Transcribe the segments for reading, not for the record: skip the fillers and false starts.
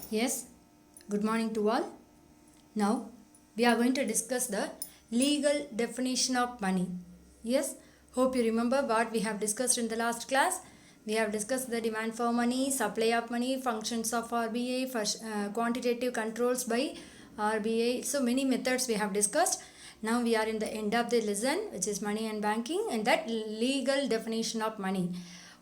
Yes, good morning to all. Now we are going to discuss the legal definition of money. Yes, hope you remember what we have discussed in the last class. We have discussed the demand for money, supply of money, functions of RBI, quantitative controls by RBI. So many methods we have discussed. Now we are in the end of the lesson, which is money and banking, and that legal definition of money.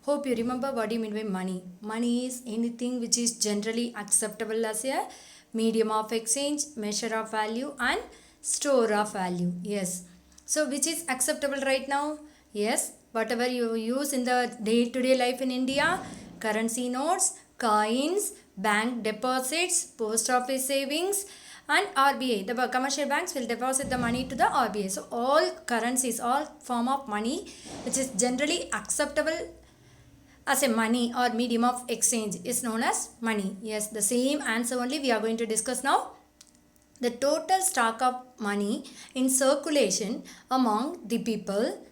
Hope you remember what do you mean by money. Money is anything which is generally acceptable as a medium of exchange, measure of value, and store of value. Yes. So which is acceptable right now? Yes. Whatever you use in the day-to-day life in India, currency notes, coins, bank deposits, post office savings, and RBI. The commercial banks will deposit the money to the RBI. So all currencies, all form of money which is generally acceptable as a money or medium of exchange is known as money. Yes, the same answer only we are going to discuss now. The total stock of money in circulation among the people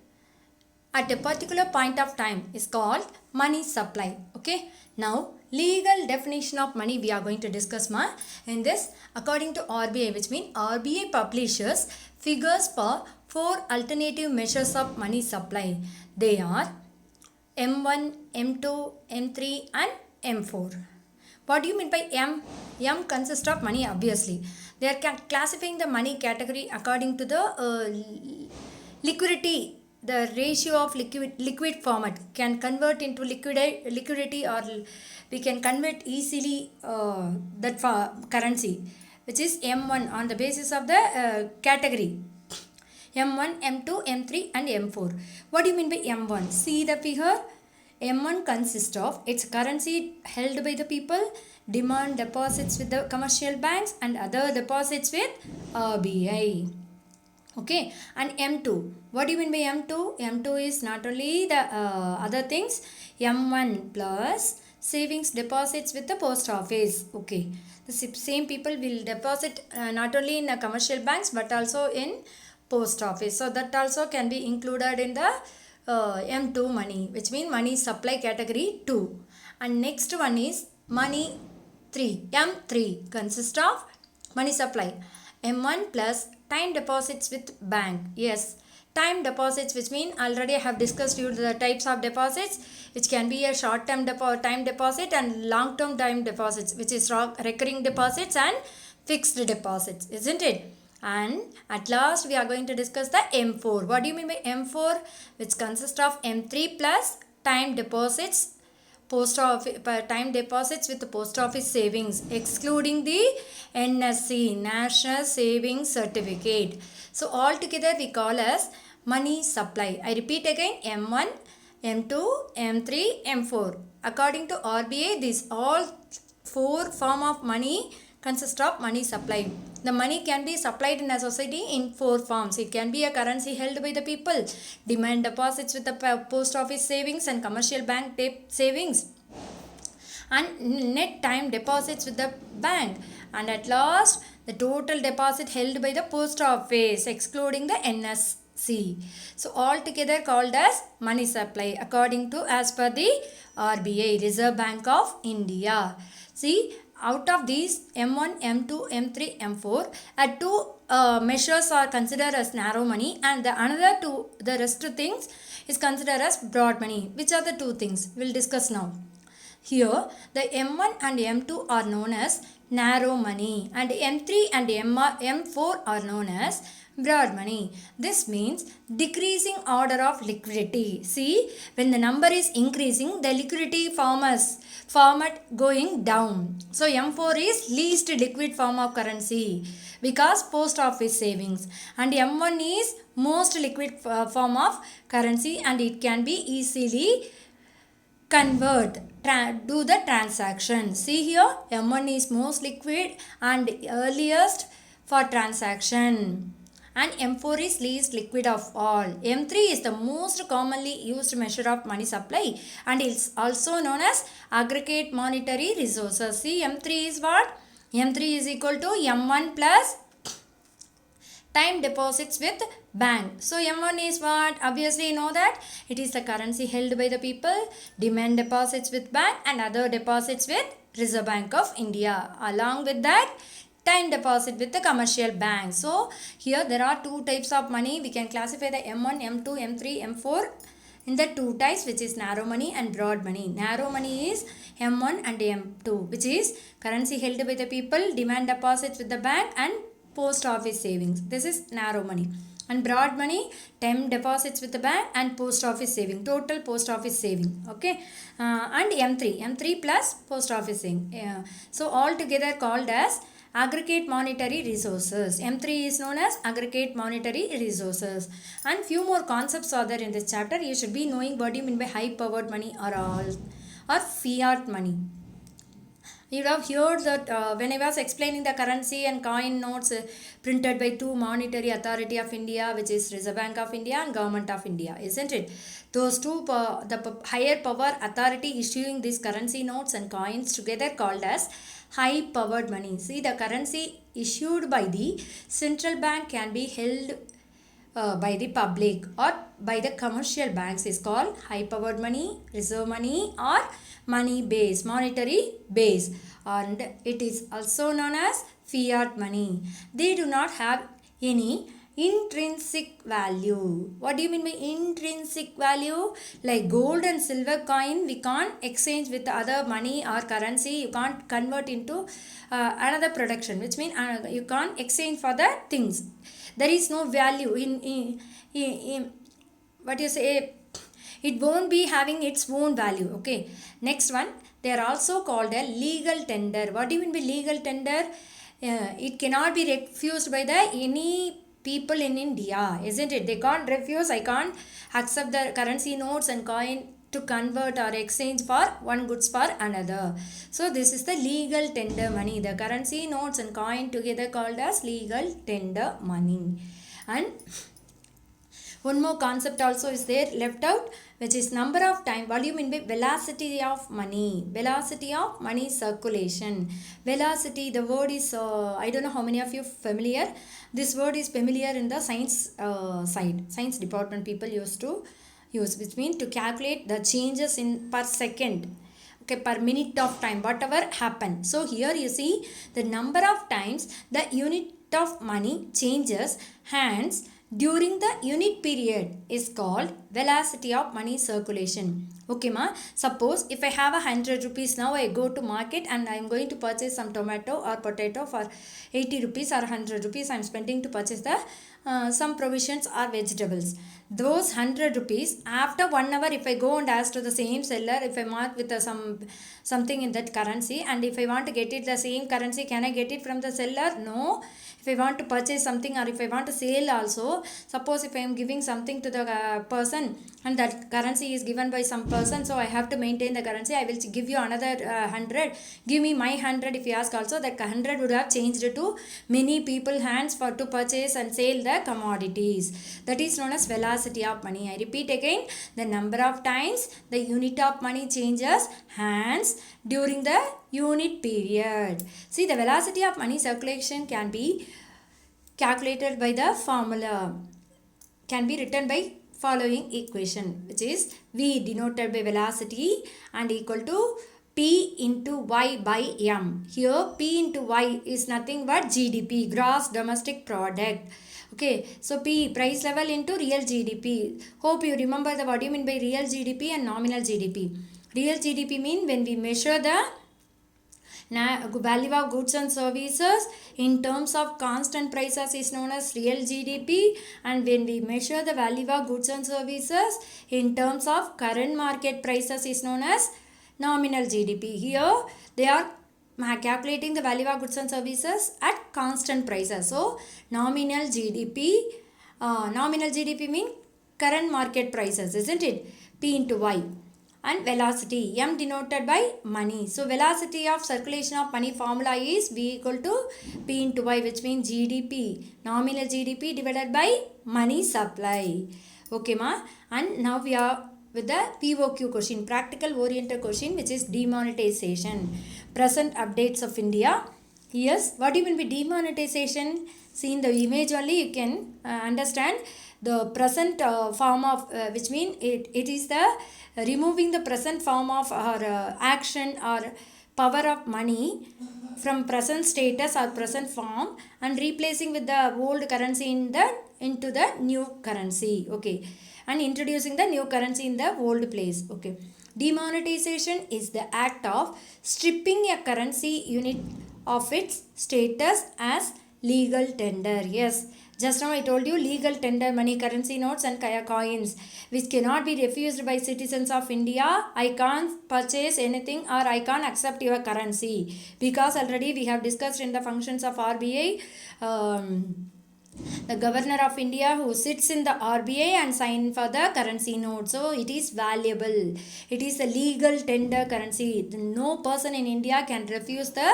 at a particular point of time is called money supply. Okay, now legal definition of money we are going to discuss more in this. According to RBI, which means RBI publishes figures for four alternative measures of money supply. They are M1, M2, M3 and M4. What do you mean by M? M consists of money obviously. They are classifying the money category according to the liquidity, the ratio of liquid format can convert into liquidity, or we can convert easily that currency, which is M1 on the basis of the category. M1, M2, M3 and M4. What do you mean by M1? See the figure. M1 consists of its currency held by the people, demand deposits with the commercial banks and other deposits with RBI. Okay, and M2. What do you mean by M2? M2 is not only the other things. M1 plus savings deposits with the post office. Okay, the same people will deposit not only in the commercial banks but also in post office. So that also can be included in the M2 money, which means money supply category 2. And next one is money 3. M3 consists of money supply. M1 plus time deposits with bank. Yes, time deposits, which mean already I have discussed you the types of deposits, which can be a short term time deposit and long term time deposits, which is recurring deposits and fixed deposits, isn't it? And at last we are going to discuss the M4. What do you mean by M4? Which consists of M3 plus time deposits, post office time deposits with the post office savings, excluding the NSC, National Savings Certificate. So altogether we call as money supply. I repeat again, M1, M2, M3, M4. According to RBI, these all four form of money consist of money supply. The money can be supplied in a society in four forms. It can be a currency held by the people, demand deposits with the post office savings and commercial bank savings, and net time deposits with the bank, and at last the total deposit held by the post office excluding the NSC. So altogether called as money supply according to as per the RBI, Reserve Bank of India. See, out of these M1, M2, M3, M4, two measures are considered as narrow money, and the another two, the rest of things is considered as broad money. Which are the two things? We'll discuss now. Here, the M1 and M2 are known as narrow money, and M3 and M4 are known as broad money. This means decreasing order of liquidity. See, when the number is increasing, the liquidity format going down. So M4 is least liquid form of currency because post office savings, and M1 is most liquid form of currency, and it can be easily convert, do the transaction. See here, M1 is most liquid and earliest for transaction, and M4 is least liquid of all. M3 is the most commonly used measure of money supply and is also known as aggregate monetary resources. See, M3 is what? M3 is equal to M1 plus time deposits with bank. So M1 is what? Obviously you know that it is the currency held by the people, demand deposits with bank and other deposits with Reserve Bank of India. Along with that, time deposit with the commercial bank. So here there are two types of money. We can classify the M1, M2, M3, M4 in the two types, which is narrow money and broad money. Narrow money is M1 and M2, which is currency held by the people, demand deposits with the bank, and post office savings. This is narrow money. And broad money, time deposits with the bank and post office saving, total post office saving. Okay. And M3 plus post office saving. So all together called as aggregate monetary resources. M3 is known as aggregate monetary resources. And few more concepts are there in this chapter. You should be knowing what do you mean by high powered money or fiat money. You have heard that when I was explaining the currency and coin notes printed by two monetary authority of India, which is Reserve Bank of India and Government of India, isn't it? Those two, the higher power authority issuing these currency notes and coins together called as high powered money. See, the currency issued by the central bank can be held by the public or by the commercial banks is called high powered money, reserve money, or money base, monetary base, and it is also known as fiat money. They do not have any intrinsic value. What do you mean by intrinsic value? Like gold and silver coin, we can't exchange with other money or currency. You can't convert into another production, which means you can't exchange for the things. There is no value in what you say, it won't be having its own value. Okay, next one, they are also called a legal tender. What do you mean by legal tender? It cannot be refused by the any people in India, isn't it? They can't refuse. I can't accept the currency notes and coin to convert or exchange for one goods for another. So this is the legal tender money. The currency notes and coin together called as legal tender money. And one more concept also is there left out, which is number of time. What do you mean by velocity of money? Velocity of money circulation. Velocity, the word is, I don't know how many of you familiar. This word is familiar in the science side. Science department people used to use, which means to calculate the changes in per second. Okay, per minute of time, whatever happened. So here you see the number of times the unit of money changes hands during the unit period is called velocity of money circulation. Okay ma, suppose if I have 100 rupees now, I go to market and I am going to purchase some tomato or potato for 80 rupees or 100 rupees I am spending to purchase the some provisions or vegetables. Those 100 rupees, after 1 hour if I go and ask to the same seller, if I mark with something in that currency, and if I want to get it the same currency, can I get it from the seller? No. If I want to purchase something or if I want to sell also, suppose if I am giving something to the person and that currency is given by some person, so I have to maintain the currency. I will give you another 100. Give me my 100 if you ask also. That 100 would have changed to many people hands for to purchase and sell the commodities. That is known as velocity of money. I repeat again, the number of times the unit of money changes hands during the unit period. See, the velocity of money circulation can be calculated by the formula, can be written by following equation, which is V denoted by velocity and equal to P into Y by M. Here P into Y is nothing but GDP, gross domestic product. Okay, so P, price level into real GDP. Hope you remember the what do you mean by real GDP and nominal GDP. Real GDP mean when we measure the value of goods and services in terms of constant prices is known as real GDP, and when we measure the value of goods and services in terms of current market prices is known as nominal GDP. Here they are calculating the value of goods and services at constant prices. So nominal GDP mean current market prices, isn't it? P into Y. And velocity, M denoted by money. So velocity of circulation of money formula is V equal to P into Y, which means GDP, nominal GDP divided by money supply. Okay ma. And now we are with the POQ question, practical oriented question, which is demonetization. Present updates of India. Yes, what do you mean by demonetization? See in the image only you can understand the present form of which mean it is the removing the present form of our action or power of money from present status or present form and replacing with the old currency into the new currency. Okay, and introducing the new currency in the old place. Okay, demonetization is the act of stripping a currency unit of its status as legal tender. Yes, just now I told you legal tender money, currency notes and kaya coins which cannot be refused by citizens of India. I can't purchase anything or I can't accept your currency because already we have discussed in the functions of RBI. The governor of India who sits in the RBI and sign for the currency note. So it is valuable. It is a legal tender currency. No person in India can refuse the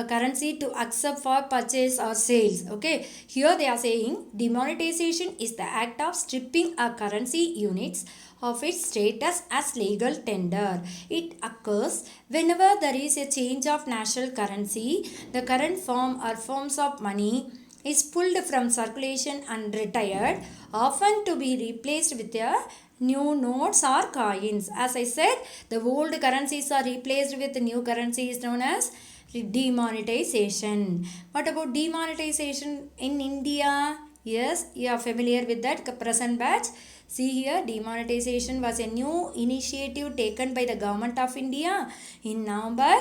currency to accept for purchase or sales. Okay, here they are saying demonetization is the act of stripping a currency units of its status as legal tender. It occurs whenever there is a change of national currency. The current form or forms of money is pulled from circulation and retired, often to be replaced with a new notes or coins. As I said, the old currencies are replaced with new currencies known as demonetization. What about demonetization in India? Yes, you are familiar with that present batch. See here, demonetization was a new initiative taken by the government of India in November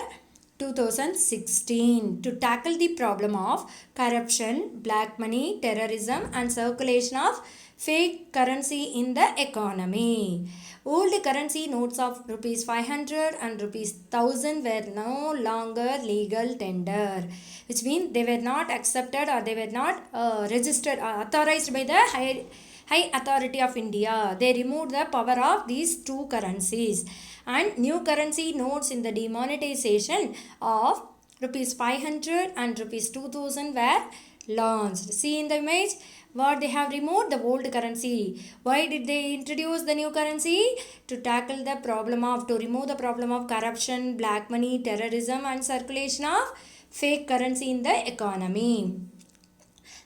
2016 to tackle the problem of corruption, black money, terrorism and circulation of fake currency in the economy. Old currency notes of rupees 500 and rupees 1000 were no longer legal tender, which means they were not accepted or they were not registered or authorized by the High Authority of India. They removed the power of these two currencies and new currency notes in the demonetization of rupees 500 and rupees 2000 were launched. See in the image what they have removed, the old currency. Why did they introduce the new currency? To tackle the problem of, to remove the problem of corruption, black money, terrorism and circulation of fake currency in the economy.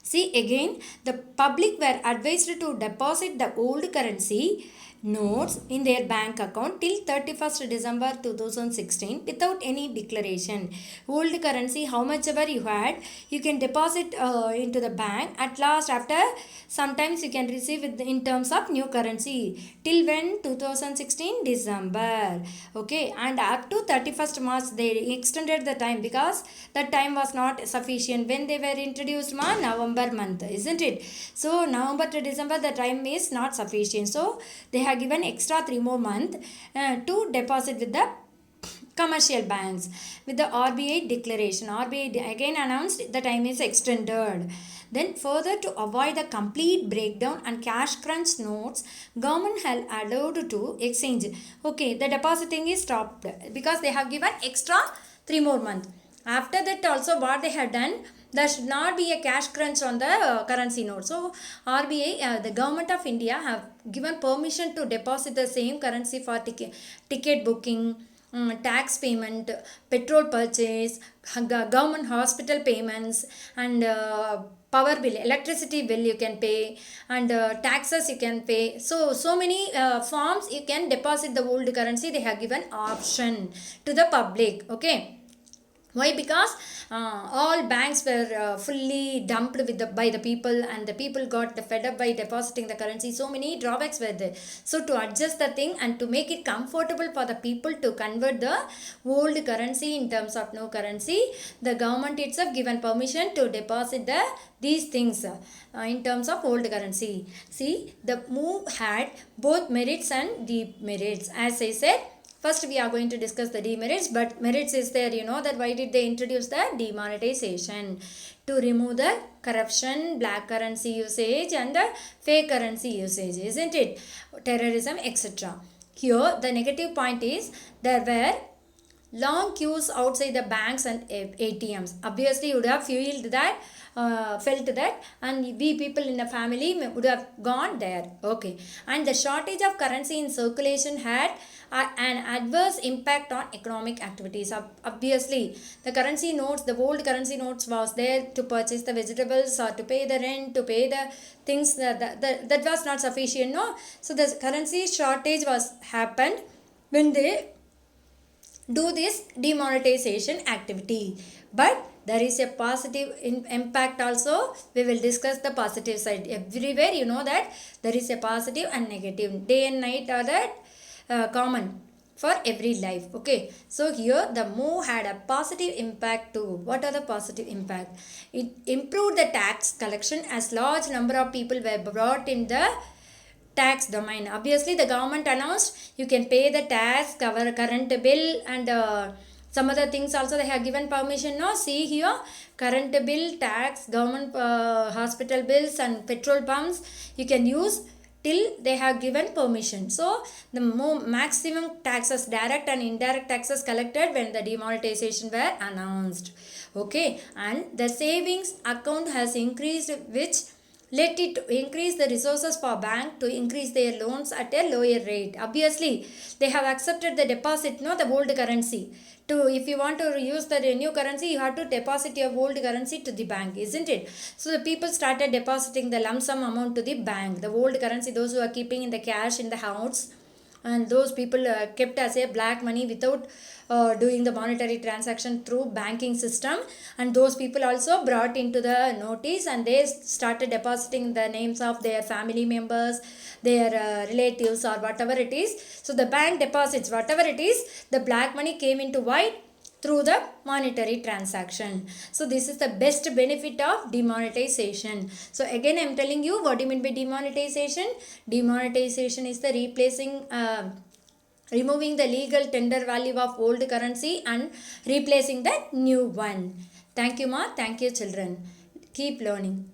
See again, the public were advised to deposit the old currency notes in their bank account till 31st December 2016 without any declaration. Old currency, how much ever you had, you can deposit into the bank. At last, after sometimes you can receive it in terms of new currency. Till when? 2016 December. Okay, and up to 31st March they extended the time because that time was not sufficient. When they were introduced, November month, isn't it? So November to December the time is not sufficient. So they have given extra 3 more months to deposit with the commercial banks with the RBI declaration. RBI again announced the time is extended. Then further, to avoid the complete breakdown and cash crunch notes, government had allowed to exchange. Okay, the depositing is stopped because they have given extra 3 more months. After that also what they have done, there should not be a cash crunch on the currency note. So RBI, the government of India have given permission to deposit the same currency for ticket booking, tax payment, petrol purchase, government hospital payments and power bill, electricity bill you can pay and taxes you can pay. So many forms you can deposit the old currency. They have given option to the public. Okay, why? Because all banks were fully dumped with by the people and the people got fed up by depositing the currency. So many drawbacks were there. So to adjust the thing and to make it comfortable for the people to convert the old currency in terms of new currency, the government itself given permission to deposit these things in terms of old currency. See, the move had both merits and demerits. As I said, first we are going to discuss the demerits, but merits is there. You know that why did they introduce the demonetization? To remove the corruption, black currency usage and the fake currency usage, isn't it? Terrorism, etc. Here the negative point is there were long queues outside the banks and ATMs. Obviously you would have felt that and we people in a family would have gone there. Okay, and the shortage of currency in circulation had an adverse impact on economic activities. Obviously the currency notes, the old currency notes was there to purchase the vegetables or to pay the rent, to pay the things that was not sufficient, no? So the currency shortage was happened when they do this demonetization activity. But there is a positive impact also. We will discuss the positive side. Everywhere you know that there is a positive and negative. Day and night are that common for every life. Okay, so here the move had a positive impact too. What are the positive impact? It improved the tax collection as large number of people were brought in the tax domain. Obviously the government announced you can pay the tax, cover current bill, and some other things also they have given permission. No, see here, current bill, tax, government hospital bills and petrol pumps you can use till they have given permission. So the maximum taxes, direct and indirect taxes collected when the demonetization were announced. Okay, and the savings account has increased, which let it increase the resources for bank to increase their loans at a lower rate. Obviously they have accepted the deposit, no, the old currency. To if you want to use the new currency, you have to deposit your old currency to the bank, isn't it? So the people started depositing the lump sum amount to the bank, the old currency, those who are keeping in the cash in the house, and those people kept as a black money without doing the monetary transaction through banking system, and those people also brought into the notice, and they started depositing the names of their family members, their relatives or whatever it is. So the bank deposits whatever it is, the black money came into white through the monetary transaction. So this is the best benefit of demonetization. So again I am telling you, what do you mean by demonetization? Demonetization is the removing the legal tender value of old currency and replacing the new one. Thank you ma, thank you children. Keep learning.